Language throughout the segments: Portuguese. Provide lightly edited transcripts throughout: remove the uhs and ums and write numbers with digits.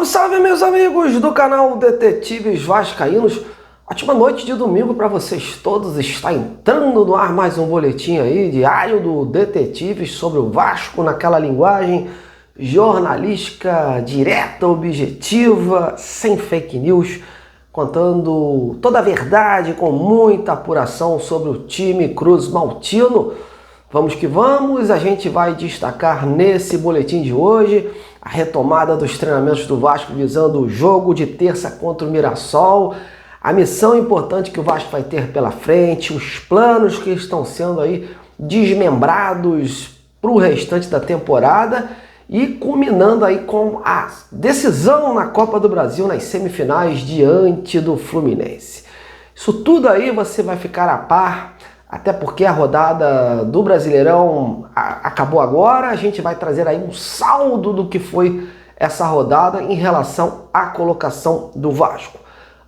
Salve, salve, meus amigos do canal Detetives Vascaínos. Ótima noite de domingo para vocês todos. Está entrando no ar mais um boletim aí, diário do Detetives sobre o Vasco, naquela linguagem jornalística, direta, objetiva, sem fake news, contando toda a verdade com muita apuração sobre o time Cruz Maltino. Vamos que vamos, a gente vai destacar nesse boletim de hoje a retomada dos treinamentos do Vasco visando o jogo de terça contra o Mirassol, a missão importante que o Vasco vai ter pela frente, os planos que estão sendo aí desmembrados para o restante da temporada e culminando aí com a decisão na Copa do Brasil nas semifinais diante do Fluminense. Isso tudo aí você vai ficar a par. Até porque a rodada do Brasileirão acabou agora, a gente vai trazer aí um saldo do que foi essa rodada em relação à colocação do Vasco.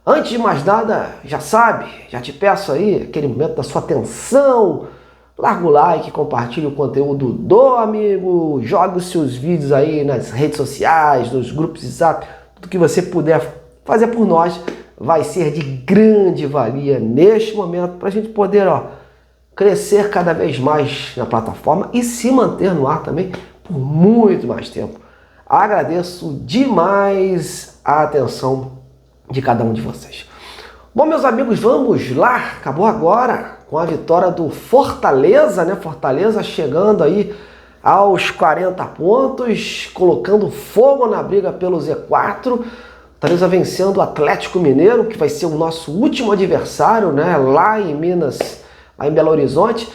Antes de mais nada, já sabe, já te peço aí aquele momento da sua atenção, larga o like, compartilhe o conteúdo do amigo, jogue os seus vídeos aí nas redes sociais, nos grupos de WhatsApp, tudo que você puder fazer por nós vai ser de grande valia neste momento para a gente poder, crescer cada vez mais na plataforma e se manter no ar também por muito mais tempo. Agradeço demais a atenção de cada um de vocês. Bom, meus amigos, vamos lá. Acabou agora com a vitória do Fortaleza, né? Fortaleza chegando aí aos 40 pontos, colocando fogo na briga pelo Z4. Fortaleza vencendo o Atlético Mineiro, que vai ser o nosso último adversário, né? Lá em Minas, lá em Belo Horizonte,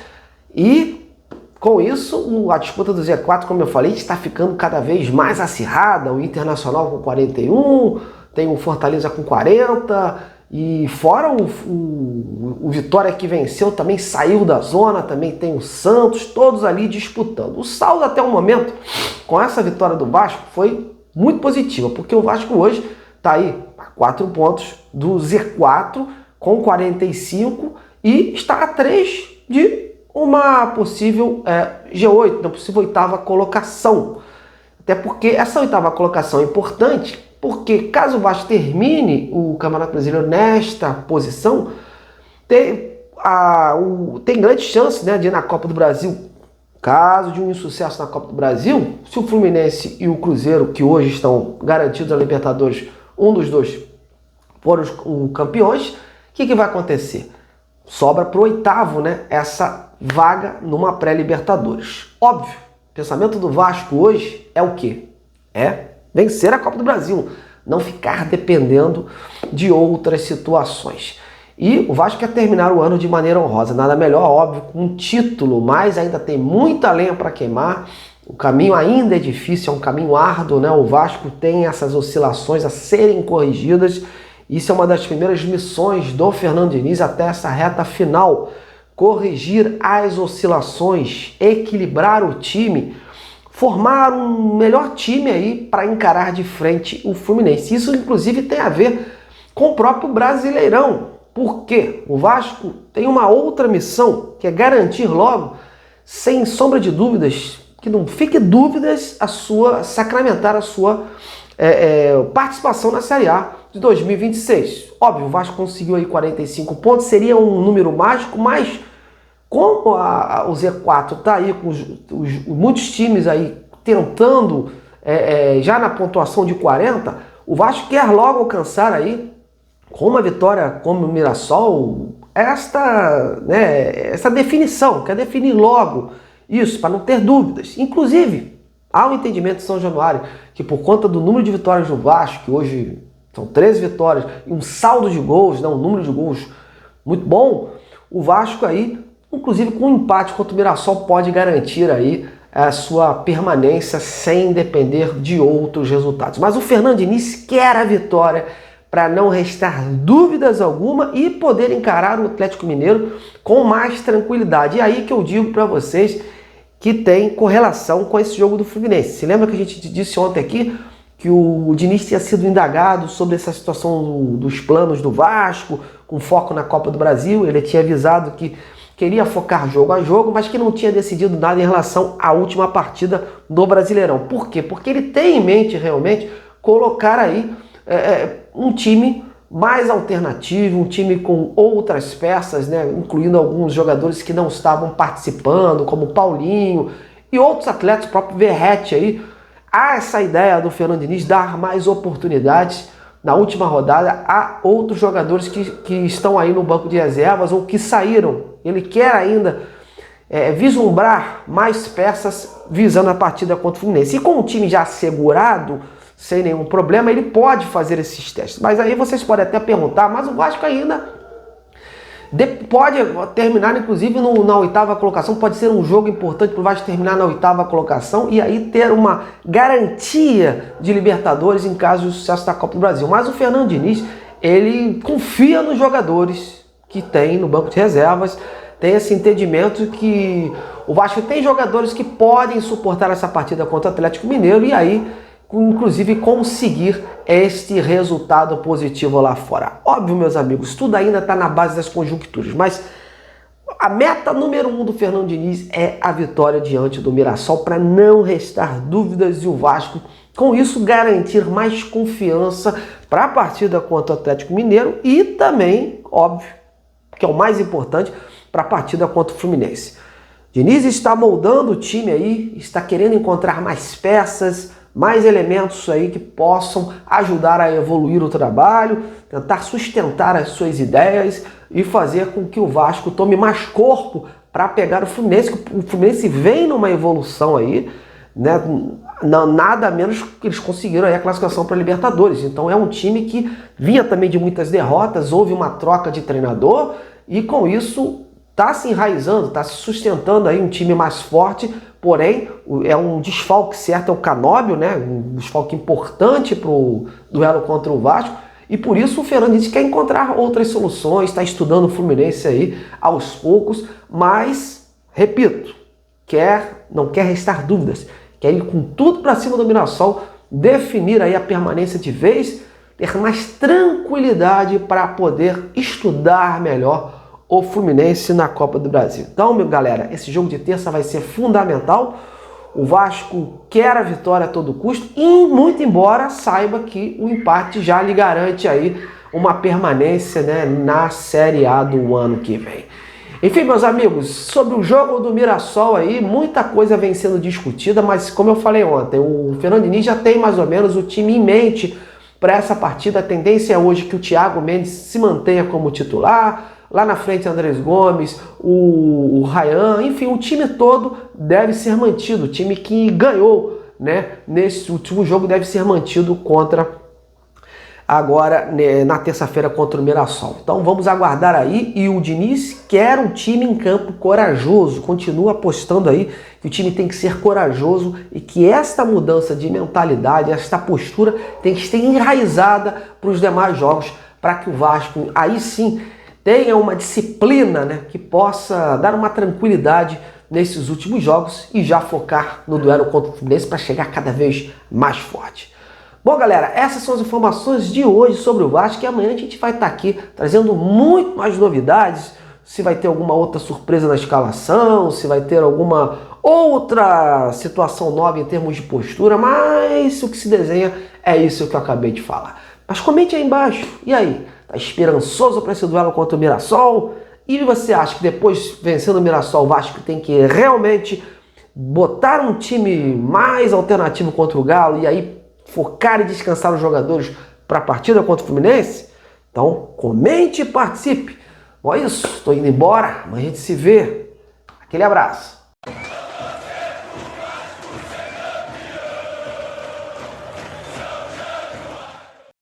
e com isso a disputa do Z4, como eu falei, está ficando cada vez mais acirrada. O Internacional com 41, tem o Fortaleza com 40, e fora o Vitória que venceu, também saiu da zona, também tem o Santos, todos ali disputando. O saldo até o momento, com essa vitória do Vasco, foi muito positiva, porque o Vasco hoje está aí a 4 pontos do Z4, com 45, e está a 3 de uma possível G8, uma possível oitava colocação. Até porque essa oitava colocação é importante, porque caso o Vasco termine o Campeonato Brasileiro nesta posição, tem grande chance, né, de ir na Copa do Brasil. Caso de um insucesso na Copa do Brasil, se o Fluminense e o Cruzeiro, que hoje estão garantidos na Libertadores, um dos dois for os campeões, o que vai acontecer? Sobra para o oitavo, né, essa vaga numa pré-Libertadores. Óbvio, o pensamento do Vasco hoje é o quê? É vencer a Copa do Brasil, não ficar dependendo de outras situações. E o Vasco quer terminar o ano de maneira honrosa, nada melhor, óbvio, com um título, mas ainda tem muita lenha para queimar, o caminho ainda é difícil, é um caminho árduo, né? O Vasco tem essas oscilações a serem corrigidas. Isso é uma das primeiras missões do Fernando Diniz até essa reta final. Corrigir as oscilações, equilibrar o time, formar um melhor time aí para encarar de frente o Fluminense. Isso, inclusive, tem a ver com o próprio Brasileirão. Por quê? O Vasco tem uma outra missão, que é garantir logo, sem sombra de dúvidas, que não fique dúvidas, sacramentar a sua participação na Série A de 2026. Óbvio, o Vasco conseguiu aí 45 pontos, seria um número mágico, mas como o Z4 está aí com muitos times aí tentando já na pontuação de 40, o Vasco quer logo alcançar aí, com uma vitória como o Mirassol, essa definição, quer definir logo isso, para não ter dúvidas. Inclusive, há um entendimento de São Januário que por conta do número de vitórias do Vasco, que hoje são 13 vitórias e um saldo de gols, um número de gols muito bom, o Vasco aí, inclusive com um empate contra o Mirassol, pode garantir aí a sua permanência sem depender de outros resultados. Mas o Fernando Diniz quer a vitória para não restar dúvidas alguma e poder encarar o Atlético Mineiro com mais tranquilidade. E aí que eu digo para vocês que tem correlação com esse jogo do Fluminense. Se lembra que a gente disse ontem aqui que o Diniz tinha sido indagado sobre essa situação dos planos do Vasco, com foco na Copa do Brasil. Ele tinha avisado que queria focar jogo a jogo, mas que não tinha decidido nada em relação à última partida do Brasileirão. Por quê? Porque ele tem em mente realmente colocar aí um time mais alternativo, um time com outras peças, né, incluindo alguns jogadores que não estavam participando, como Paulinho e outros atletas, o próprio Verratti aí. Há essa ideia do Fernando Diniz dar mais oportunidades na última rodada a outros jogadores que estão aí no banco de reservas ou que saíram. Ele quer ainda vislumbrar mais peças visando a partida contra o Fluminense. E com o time já assegurado, sem nenhum problema, ele pode fazer esses testes. Mas aí vocês podem até perguntar, mas o Vasco ainda pode terminar, inclusive, na oitava colocação. Pode ser um jogo importante para o Vasco terminar na oitava colocação e aí ter uma garantia de Libertadores em caso de sucesso da Copa do Brasil. Mas o Fernando Diniz, ele confia nos jogadores que tem no banco de reservas, tem esse entendimento que o Vasco tem jogadores que podem suportar essa partida contra o Atlético Mineiro e aí inclusive conseguir este resultado positivo lá fora. Óbvio, meus amigos, tudo ainda está na base das conjunturas, mas a meta número 1 do Fernando Diniz é a vitória diante do Mirassol, para não restar dúvidas e o Vasco, com isso, garantir mais confiança para a partida contra o Atlético Mineiro e também, óbvio, que é o mais importante, para a partida contra o Fluminense. Diniz está moldando o time aí, está querendo encontrar mais peças, mais elementos aí que possam ajudar a evoluir o trabalho, tentar sustentar as suas ideias e fazer com que o Vasco tome mais corpo para pegar o Fluminense. O Fluminense vem numa evolução aí, né? Nada menos que eles conseguiram aí a classificação para a Libertadores. Então é um time que vinha também de muitas derrotas, houve uma troca de treinador e com isso está se enraizando, está se sustentando aí um time mais forte, porém é um desfalque certo, é o Canóbio, né? Um desfalque importante para o duelo contra o Vasco, e por isso o Fernando Diniz quer encontrar outras soluções, está estudando o Fluminense aí aos poucos, mas, repito, não quer restar dúvidas, quer ir com tudo para cima do Mirassol, definir aí a permanência de vez, ter mais tranquilidade para poder estudar melhor o Fluminense na Copa do Brasil. Então, meu galera, esse jogo de terça vai ser fundamental. O Vasco quer a vitória a todo custo e, muito embora, saiba que o empate já lhe garante aí uma permanência, né, na Série A do ano que vem. Enfim, meus amigos, sobre o jogo do Mirassol aí, muita coisa vem sendo discutida, mas como eu falei ontem, o Fernando Diniz já tem mais ou menos o time em mente para essa partida. A tendência é hoje que o Thiago Mendes se mantenha como titular. Lá na frente, Andrés Gomes, o Ryan, enfim, o time todo deve ser mantido. O time que ganhou, né, nesse último jogo deve ser mantido agora na terça-feira contra o Mirassol. Então vamos aguardar aí. E o Diniz quer um time em campo corajoso, continua apostando aí que o time tem que ser corajoso e que esta mudança de mentalidade, esta postura tem que ser enraizada para os demais jogos, para que o Vasco aí sim tenha uma disciplina, né, que possa dar uma tranquilidade nesses últimos jogos e já focar no duelo contra o Fluminense para chegar cada vez mais forte. Bom, galera, essas são as informações de hoje sobre o Vasco, e amanhã a gente vai estar aqui trazendo muito mais novidades, se vai ter alguma outra surpresa na escalação, se vai ter alguma outra situação nova em termos de postura, mas o que se desenha é isso que eu acabei de falar. Mas comente aí embaixo, e aí? Tá esperançoso para esse duelo contra o Mirassol? E você acha que depois, vencendo o Mirassol, o Vasco tem que realmente botar um time mais alternativo contra o Galo e aí focar e descansar os jogadores para a partida contra o Fluminense? Então, comente e participe. Bom, é isso. Estou indo embora. Amanhã a gente se vê. Aquele abraço.